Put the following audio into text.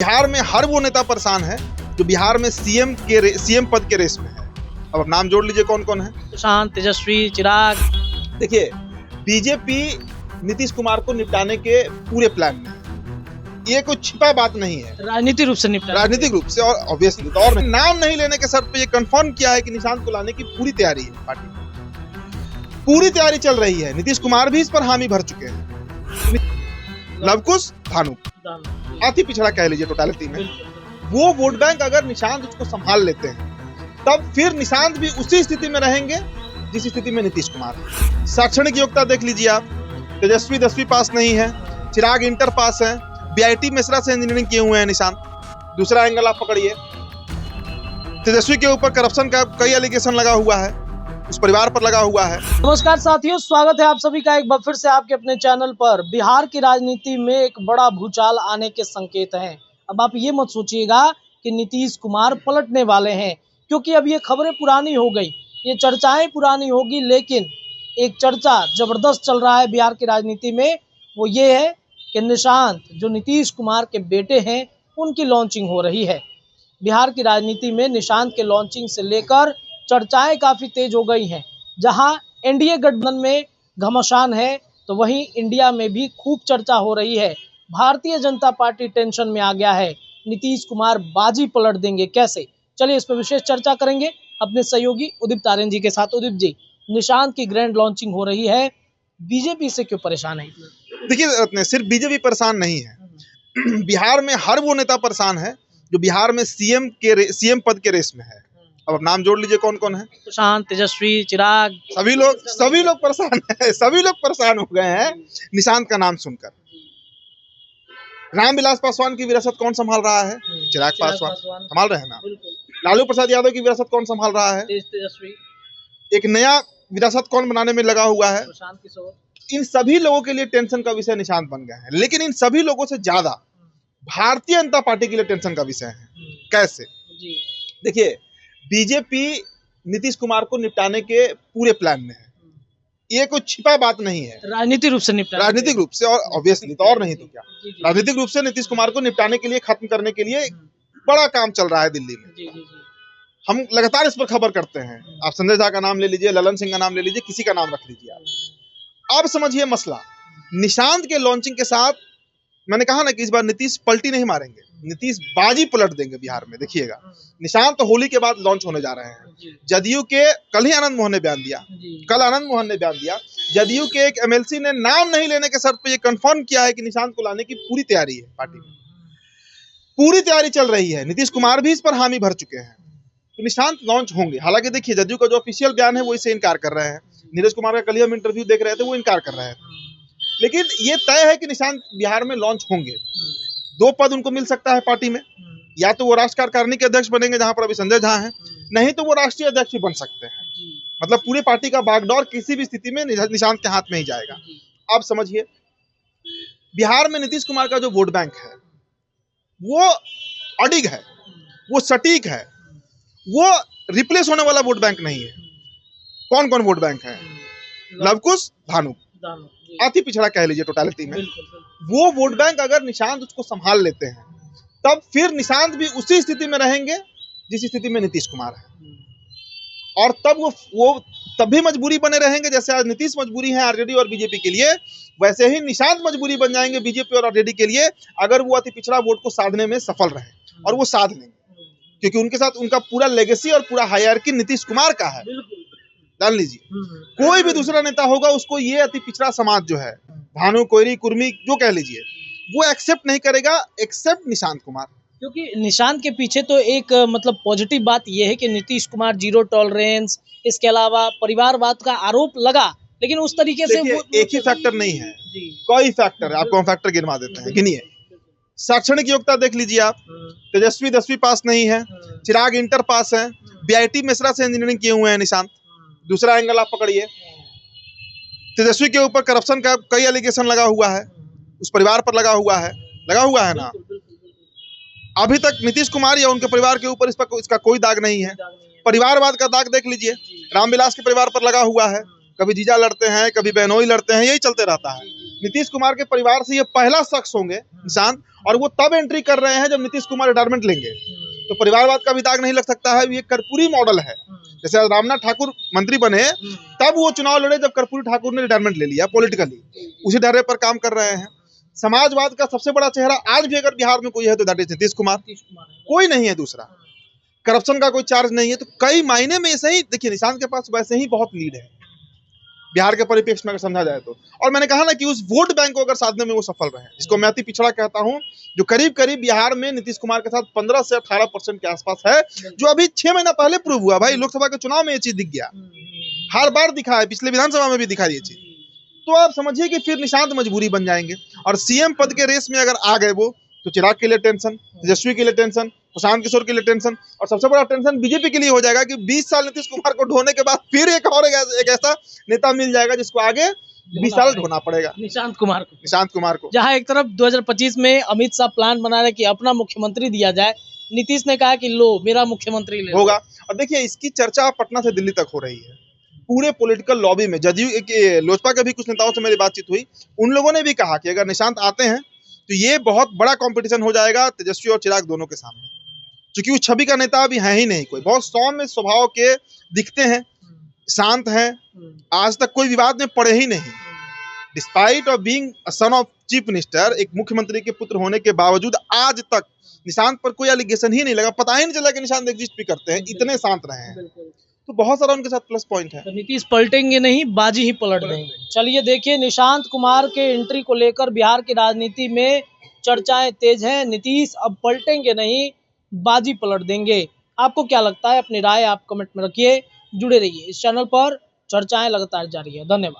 बिहार में हर वो नेता परेशान है जो बिहार में सीएम पद के रेस में है। अब आप नाम जोड़ लीजिए कौन कौन है। प्रशांत, तेजस्वी, चिराग। देखिए, बीजेपी नीतीश कुमार को निपटाने के पूरे प्लान में है। ये कोई छिपा बात नहीं है, राजनीतिक रूप से निपटा, राजनीतिक रूप से और ऑब्वियसली तो और नाम नहीं लेने के शर्त पे ये कंफर्म किया है कि निशांत को लाने की पूरी तैयारी है। पार्टी पूरी तैयारी चल रही है। नीतीश कुमार भी इस पर हामी भर चुके हैं। लवकुश भानु अति पिछड़ा कह लीजिए टोटालिटी में वो वोट बैंक अगर निशांत उसको संभाल लेते हैं तब फिर निशांत भी उसी स्थिति में रहेंगे जिस स्थिति में नीतीश कुमार है। शैक्षणिक योग्यता देख लीजिए आप, तेजस्वी 10वीं पास नहीं है, चिराग इंटर पास है, बीआईटी मिश्रा से इंजीनियरिंग किए हुए हैं निशांत। दूसरा एंगल आप पकड़िए, तेजस्वी के ऊपर करप्शन का कई एलिगेशन लगा हुआ है, उस परिवार पर लगा हुआ है। नमस्कार साथियों, स्वागत है आप सभी का एक बार फिर से आपके अपने चैनल पर। बिहार की राजनीति में एक बड़ा भूचाल आने के संकेत हैं। अब आप ये मत सोचिएगा कि नीतीश कुमार पलटने वाले हैं, क्योंकि अब ये खबरें पुरानी हो गई, ये चर्चाएं पुरानी होगी, लेकिन एक चर्चा जबरदस्त चल रहा है बिहार की राजनीति में। वो ये है कि निशांत जो नीतीश कुमार के बेटे हैं उनकी लॉन्चिंग हो रही है। बिहार की राजनीति में निशांत के लॉन्चिंग से लेकर चर्चाएं काफी तेज हो गई हैं। जहां एनडीए गठबंधन में घमासान है तो वहीं इंडिया में भी खूब चर्चा हो रही है। भारतीय जनता पार्टी टेंशन में आ गया है। नीतीश कुमार बाजी पलट देंगे कैसे? चलिए इस पर विशेष चर्चा करेंगे अपने सहयोगी उदित तारेन जी के साथ। उदित जी, निशांत की ग्रैंड लॉन्चिंग हो रही है, बीजेपी से क्यों परेशान है? देखिए, सिर्फ बीजेपी परेशान नहीं है। बिहार में हर वो नेता परेशान है जो बिहार में सीएम पद के रेस में है। अब आप नाम जोड़ लीजिए कौन कौन है। प्रशांत, तेजस्वी, चिराग, सभी लोग परेशान है। सभी लोग परेशान हो गए हैं निशांत का नाम सुनकर। रामविलास पासवान की विरासत कौन संभाल रहा है? चिराग पासवान संभाल रहे हैं ना। लालू प्रसाद यादव की विरासत कौन संभाल रहा है? तेजस्वी। एक नया विरासत कौन बनाने में लगा हुआ है? प्रशांत किशोर। इन सभी लोगों के लिए टेंशन का विषय निशांत बन गया है, लेकिन इन सभी लोगों से ज्यादा भारतीय जनता पार्टी के लिए टेंशन का विषय है। कैसे? देखिए, बीजेपी नीतीश कुमार को निपटाने के पूरे प्लान में है। ये कोई छिपा बात नहीं है, राजनीतिक रूप से निपटा, राजनीतिक रूप से और ऑब्वियसली तो और नहीं तो क्या। राजनीतिक रूप से नीतीश कुमार को निपटाने के लिए, खत्म करने के लिए बड़ा काम चल रहा है दिल्ली में। हम लगातार इस पर खबर करते हैं। आप संजय झा का नाम ले लीजिए, ललन सिंह का नाम ले लीजिए, किसी का नाम रख लीजिए आप। अब समझिए मसला निशांत के लॉन्चिंग के साथ। मैंने कहा ना कि इस बार नीतीश पलटी नहीं मारेंगे, नीतीश बाजी पलट देंगे बिहार में। देखिएगा, निशांत तो होली के बाद लॉन्च होने जा रहे हैं। जदयू के कल ही आनंद मोहन ने बयान दिया, जदयू के एक एमएलसी ने नाम नहीं लेने के शर्त पे ये कंफर्म किया है कि निशांत को लाने की पूरी तैयारी है। पार्टी में पूरी तैयारी चल रही है। नीतीश कुमार भी इस पर हामी भर चुके हैं, तो निशांत लॉन्च होंगे। हालांकि देखिए, जदयू का जो ऑफिशियल बयान है वो इससे इनकार कर रहे हैं। नीरज कुमार का कल ही हम इंटरव्यू देख रहे थे, वो इनकार कर रहे हैं। लेकिन ये तय है कि निशांत बिहार में लॉन्च होंगे। 2 पद उनको मिल सकता है पार्टी में, या तो वो राष्ट्रीय कार्यकारिणी के अध्यक्ष बनेंगे जहां पर अभी संजय झा हैं, नहीं तो वो राष्ट्रीय अध्यक्ष भी बन सकते हैं। मतलब पूरी पार्टी का बागडोर किसी भी स्थिति में निशांत के हाथ में ही जाएगा। आप समझिए, बिहार में नीतीश कुमार का जो वोट बैंक है वो अडिग है, वो सटीक है, वो रिप्लेस होने वाला वोट बैंक नहीं है। कौन कौन वोट बैंक है? लवकुश भानु अति पिछड़ा कह लीजिए टोटालिटी में वो वोट बैंक अगर निशांत उसको संभाल लेते हैं तब फिर निशांत भी उसी स्थिति में रहेंगे जिस स्थिति में नीतीश कुमार है। और तब वो तब भी मजबूरी बने रहेंगे। जैसे आज नीतीश मजबूरी है आरजेडी और बीजेपी के लिए, वैसे ही निशांत मजबूरी बन जाएंगे बीजेपी और आरजेडी के लिए अगर वो अति पिछड़ा वोट को साधने में सफल रहे। और वो साध लेंगे, क्योंकि उनके साथ उनका पूरा लेगेसी और पूरा हायरार्की नीतीश कुमार का है। जान लीजिए, कोई भी दूसरा नेता होगा उसको ये अति पिछड़ा समाज जो है, भानु, कोयरी, कुर्मी, जो कह लीजिए, वो एक्सेप्ट नहीं करेगा एक्सेप्ट निशांत कुमार। क्योंकि निशांत के पीछे तो एक मतलब पॉजिटिव बात यह है कि नीतीश कुमार जीरो टॉलरेंस, इसके अलावा परिवारवाद का आरोप लगा, लेकिन उस तरीके से वो एक ही फैक्टर नहीं है, कई फैक्टर है। आपको हम फैक्टर गिनवा देते हैं, गिनिए। शैक्षणिक योग्यता देख लीजिए आप, तेजस्वी 10वीं पास नहीं है, चिराग इंटर पास है, बीआईटी मिश्रा से इंजीनियरिंग किए हुए हैं निशांत। दूसरा एंगल आप पकड़िए, तेजस्वी के ऊपर करप्शन का कई एलिगेशन लगा हुआ है, उस परिवार पर लगा हुआ है ना। अभी तक नीतीश कुमार या उनके परिवार के ऊपर इसका कोई दाग नहीं है। परिवारवाद का दाग देख लीजिए, रामविलास के परिवार पर लगा हुआ है। कभी जीजा लड़ते हैं, कभी बहनोई लड़ते हैं, यही चलते रहता है। नीतीश कुमार के परिवार से ये पहला शख्स होंगे निशांत, और वो तब एंट्री कर रहे हैं जब नीतीश कुमार रिटायरमेंट लेंगे। तो परिवारवाद का भी दाग नहीं लग सकता है। ये कर्पूरी मॉडल है। जैसे रामनाथ ठाकुर मंत्री बने तब वो चुनाव लड़े जब कर्पूरी ठाकुर ने रिटायरमेंट ले लिया पॉलिटिकली, उसी ढर्रे पर काम कर रहे हैं। समाजवाद का सबसे बड़ा चेहरा आज भी अगर बिहार में कोई है तो दैट इज नीतीश कुमार, कोई नहीं है दूसरा। करप्शन का कोई चार्ज नहीं है। तो कई मायने में ऐसे ही देखिए, निशांत के पास वैसे ही बहुत लीड है बिहार के परिप्रेक्ष्य में अगर समझा जाए तो। और मैंने कहा ना कि उस वोट बैंक को अगर साधने में वो सफल रहे, जिसको मैं अति पिछड़ा कहता हूं, जो करीब करीब बिहार में नीतीश कुमार के साथ 15 से 18% के आसपास है, जो अभी 6 महीना पहले प्रूव हुआ। भाई लोकसभा के चुनाव में ये चीज दिख गया, हर बार दिखा है, पिछले विधानसभा में भी दिखा ये चीज। तो आप समझिए कि फिर निशांत मजबूरी बन जाएंगे। और सीएम पद के रेस में अगर आ गए वो, तो चिराग के लिए टेंशन, तेजस्वी के लिए टेंशन, प्रशांत किशोर के लिए टेंशन, और सबसे बड़ा टेंशन बीजेपी के लिए हो जाएगा कि 20 साल नीतीश कुमार को ढोने के बाद फिर एक ऐसा नेता मिल जाएगा जिसको आगे 20 साल ढोना पड़ेगा, निशांत कुमार को। जहां एक तरफ 2025 में अमित शाह प्लान बना रहे कि अपना मुख्यमंत्री दिया जाए, नीतीश ने कहा कि लो मेरा मुख्यमंत्री ले होगा। और देखिए इसकी चर्चा पटना से दिल्ली तक हो रही है पूरे पॉलिटिकल लॉबी में। जदयू के, लोजपा के भी कुछ नेताओं से मेरी बातचीत हुई, उन लोगों ने भी कहा कि अगर निशांत आते हैं तो ये बहुत बड़ा कंपटीशन हो जाएगा तेजस्वी और चिराग दोनों के सामने, क्योंकि उस छवि का नेता अभी है ही नहीं कोई। बहुत सौम्य स्वभाव के दिखते हैं, शांत हैं, आज तक कोई विवाद में पड़े ही नहीं। Despite of being son of chief minister, एक मुख्यमंत्री के पुत्र होने के बावजूद आज तक निशांत पर कोई एलिगेशन ही नहीं लगा, पता ही नहीं चला कि निशांत एग्जिस्ट भी करते हैं, इतने शांत रहे हैं। तो बहुत सारा उनके साथ प्लस पॉइंट है। तो नीतीश पलटेंगे नहीं, बाजी ही पलट देंगे। चलिए देखिए, निशांत कुमार के एंट्री को लेकर बिहार की राजनीति में चर्चाएं तेज हैं। नीतीश अब पलटेंगे नहीं, बाजी पलट देंगे। आपको क्या लगता है? अपनी राय आप कमेंट में रखिए। जुड़े रहिए इस चैनल पर, चर्चाएं लगातार जारी है। धन्यवाद।